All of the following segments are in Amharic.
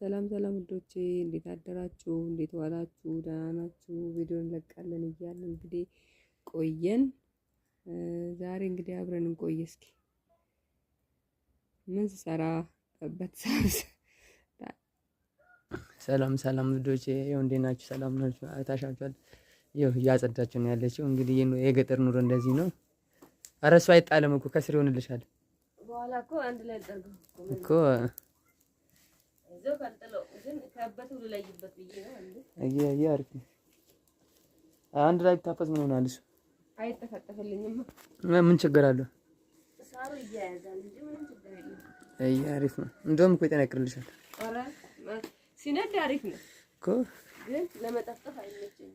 ሰላም ሰላም ውዶቼ እንዴት አደራችሁ? እንዴት ዋላችሁ? ደህና ናችሁ? ቪዲዮ እንለቃለን እያልን እንግዲህ ቆየን። ዛሬ እንግዲህ አብረን እንቆይ እስኪ ምን ስሰራበት ሰላም ሰላም ውዶቼ ይኸው እንዴት ናችሁ? ሰላም ናችሁ? አይታሻችኋል። ይኸው እያጸዳችሁ ነው ያለችው። እንግዲህ የገጠር ኑሮ እንደዚህ ነው። ኧረ እሱ አይጣልም እኮ ከስር ይሆንልሻል በኋላ እኮ አንድ ላይ አድርገው እኮ እዛው ካልጥለው ግን ከበቱ ልለይበት ብዬ ነው እንዴ። አሪፍ ነው። አንድ ላይ ብታፈስ ምን ሆናል? እሱ አይተፈጠፈልኝም። ምን ችግር አለው? ሳሩ ይያያዛል እንጂ ምንም ችግር የለም። አሪፍ ነው። እንደውም እኮ ይጠነክርልሻል። ኧረ ሲነድ አሪፍ ነው እኮ ግን ለመጠፍጠፍ አይመቸኝም።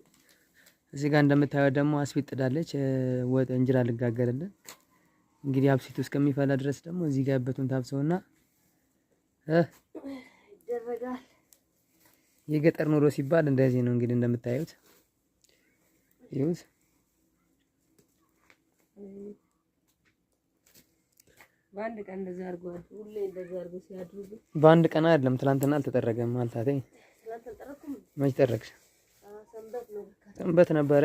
እዚህ ጋር እንደምታዩት ደግሞ አስፊት ጥዳለች። ወጥ እንጀራ ልጋገርልን እንግዲህ አብሲቱ እስከሚፈላ ድረስ ደግሞ እዚህ ጋር ያበቱን ታብሰውና ይደረጋል። የገጠር ኑሮ ሲባል እንደዚህ ነው እንግዲህ እንደምታዩት ይሁት በአንድ ቀን እንደዛ አድርጓል። ሁሌ እንደዛ አድርጎ ሲያድሩ በአንድ ቀን አይደለም። ትናንትና አልተጠረገም ማልታቴ ስላልተጠረኩም መች ጠረግሽ? ሰንበት ነው ሰንበት ነበረ።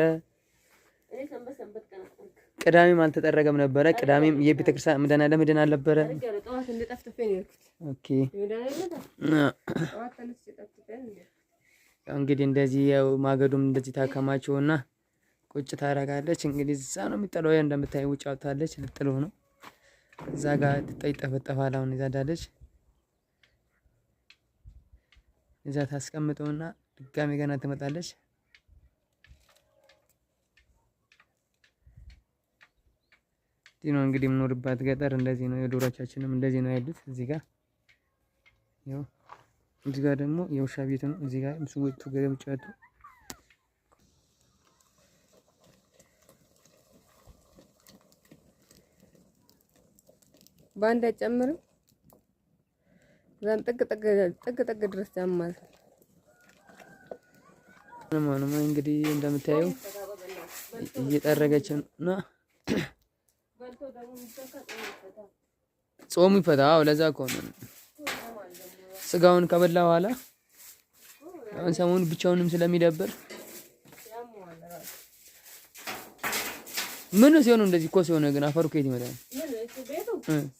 እኔ ሰንበት ቀን አጥንክ ቅዳሜም አልተጠረገም ነበረ። ቅዳሜም የቤተክርስቲያን መድኃኒዓለም ሄደን አልነበረ? ጠዋት እንደጠፍጥፌ ነው የሄድኩት። ኦኬ እንግዲህ እንደዚህ ያው ማገዶም እንደዚህ ታከማቸውና ቁጭ ታረጋለች። እንግዲህ እዛ ነው የሚጠለው። ያ እንደምታየው ውጭ አውጥታለች ልጥሎ ነው። እዛ ጋር ይጠፈጠፋል። አሁን እዛ ዳለች እዛ ታስቀምጠውና ድጋሚ ገና ትመጣለች። ነው እንግዲህ የምኖርባት ገጠር እንደዚህ ነው። የዶሮቻችንም እንደዚህ ነው ያሉት። እዚህ ጋር ያው እዚህ ጋር ደግሞ የውሻ ቤት ነው። እዚህ ጋር ምስውቱ ገረምጫ ያጡ ባንዳ ጨምረው ጥግ ድረስ ጫማል ነው እንግዲህ እንደምታየው እየጠረገች ነው። ጾሙ ይፈታው ለዛ እኮ ነው ስጋውን ከበላ በኋላ አሁን ሰሞኑን ብቻውንም ስለሚደብር ምን ሲሆን እንደዚህ እኮ ሲሆን ግን አፈሩ ከየት ይመጣል?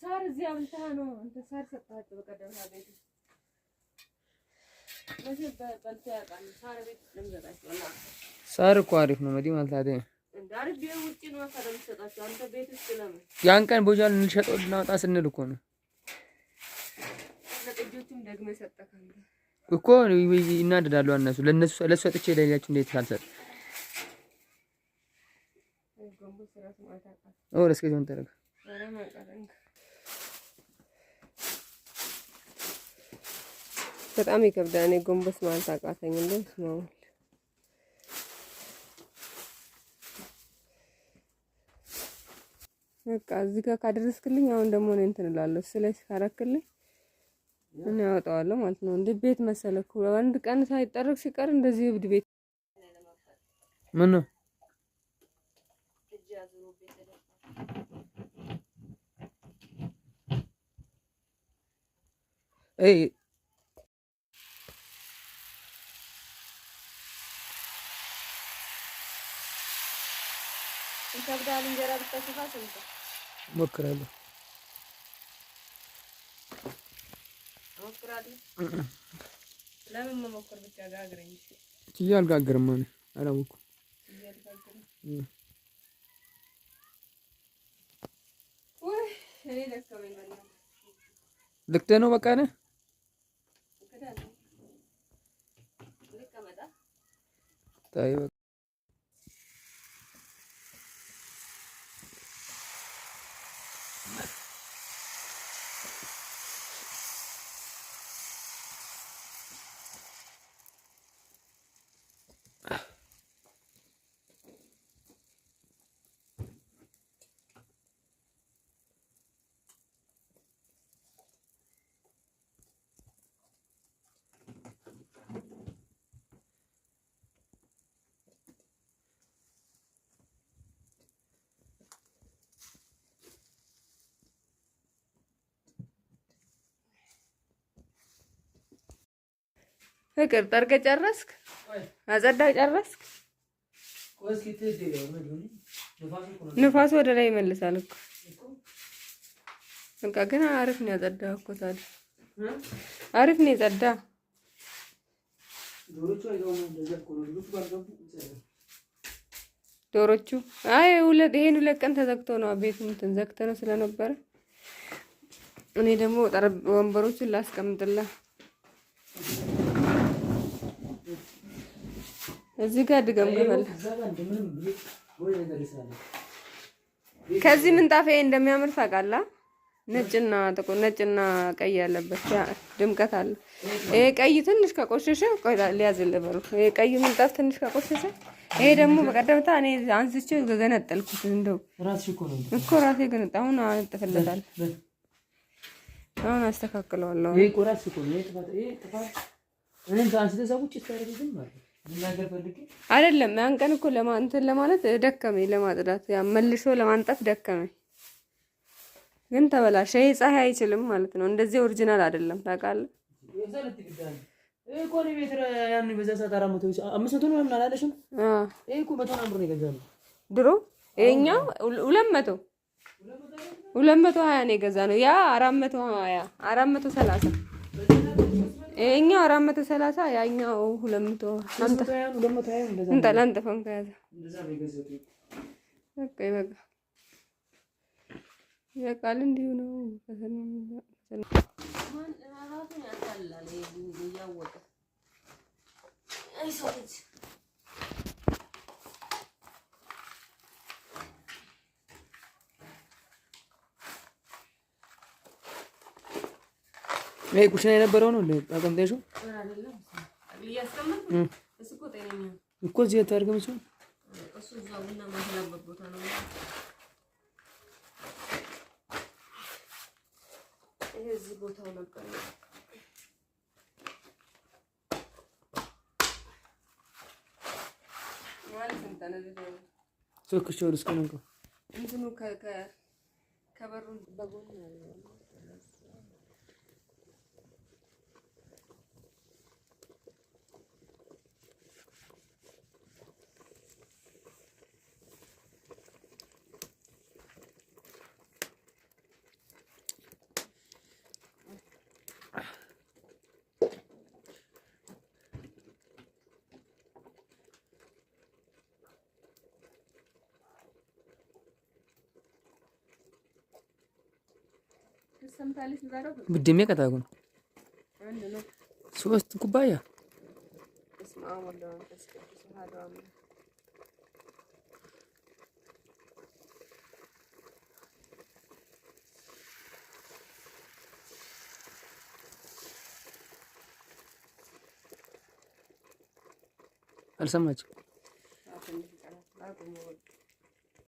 ሳር እዚህ አብልታ ነው እንተ ሳር ሰጣችሁ በቀደም ቤት ሳር እኮ አሪፍ ነው መዲ ማለት አይደል? እንዳርብ ውጪ ነው አፈረም ሰጣችሁ አንተ ቤት ውስጥ ለምን ያን ቀን ቦጃል እንልሸጠው ልናወጣ ስንል እኮ ነው ለጥጆቹም ደግሞ ሰጠካም እኮ ይናደዳሉ እነሱ ለሱ ሰጥቼ ለሌላችሁ እንዴት ካልሰጥ ለስከ ጆን ተረጋ በጣም ይከብዳል። እኔ ጎንበስ ማለት አቃተኝ እንዴ ስማው በቃ እዚህ ጋር ካደረስክልኝ አሁን ደግሞ እኔ እንትን እላለሁ። ስለዚህ ካረክልኝ እኔ አወጣዋለሁ ማለት ነው። እንዴ ቤት መሰለኩ አንድ ቀን ሳይጠረግ ሲቀር እንደዚህ እብድ ቤት ምን ነው እይ ይከብዳል። እንጀራ ብታሰፋ ስንት ሞክራለሁ ለምን መሞከር ብቻ ጋግረኝ አልጋግርም ማለት አላወኩም። ልክደ ነው በቃ ነህ ታይ ፍቅር ጠርገህ ጨረስክ? አጸዳህ ጨረስክ? ንፋሱ ወደ ላይ ይመልሳል እኮ። በቃ ግን አሪፍ ነው ያጸዳህ እኮ ታዲያ። አሪፍ ነው የጸዳህ። ዶሮቹ አይ ይሄን 2 ቀን ተዘግቶ ነው ቤቱ እንትን ዘግቶ ነው ስለነበረ እኔ ደግሞ ወንበሮችን ላስቀምጥልህ እዚህ ጋር ድገም ገበል ከዚህ ምንጣፍ እንደሚያምር ታውቃለህ? ነጭና ጥቁር ነጭና ቀይ ያለበት ድምቀት አለ። ይሄ ቀይ ትንሽ ከቆሸሸ ቆይ ሊያዝልህ በሉ። ይሄ ቀይ ምንጣፍ ትንሽ ከቆሸሸ ይሄ ደግሞ በቀደምታ እኔ አንስቼ ገነጠልኩት። እንደው ራስሽ እኮ ራሴ ገነጣ። አሁን አጥፍለታል። አሁን አስተካክለዋለሁ። ይሄ ቆራስ እኮ ነው። ይሄ ጥፋት እኔ አንስቼ ሰዎች ይታረጉኝ ማለት ነገር ፈልጌ አይደለም። ያን ቀን እኮ ለማለት ደከመኝ፣ ለማጽዳት ያ መልሶ ለማንጠፍ ደከመኝ። ግን ተበላሸ። ይሄ ፀሐይ አይችልም ማለት ነው። እንደዚህ ኦሪጂናል አይደለም ታውቃለህ። ይሄ እኮ ነው ሜትር ያን በዛ ሰዓት 500 ነው ምናምን አላለሽም? ይሄ እኮ 100 ብር ነው የገዛነው ድሮ። ይሄኛው 220 ነው የገዛነው። ያ 430 ይሄኛው 430 ያኛው 250 እንተ ላንጠፈን ከያዘ እንደዛ ነው የገዛሁት። በቃ ይበቃ የቃል እንዲሁ ነው። ማን ራሱን ያታላል ያወቀ አይሶት ይሄ ኩሽና የነበረው ነው አቀምጠሽው አይደለም እያስቀመጥ እሱ እኮ ጤነኛ እኮ እዚህ ታርገም እሱ እዛው እና ማህላበት ቦታ ነው። እዚህ ቦታው ነበር ማለት እንተነዘው ሶክቾር እስከነቆ እንትኑ ከበሩ በጎን ያለው ብድሜ ቀጣጉን 3 ኩባያ አልሰማችም።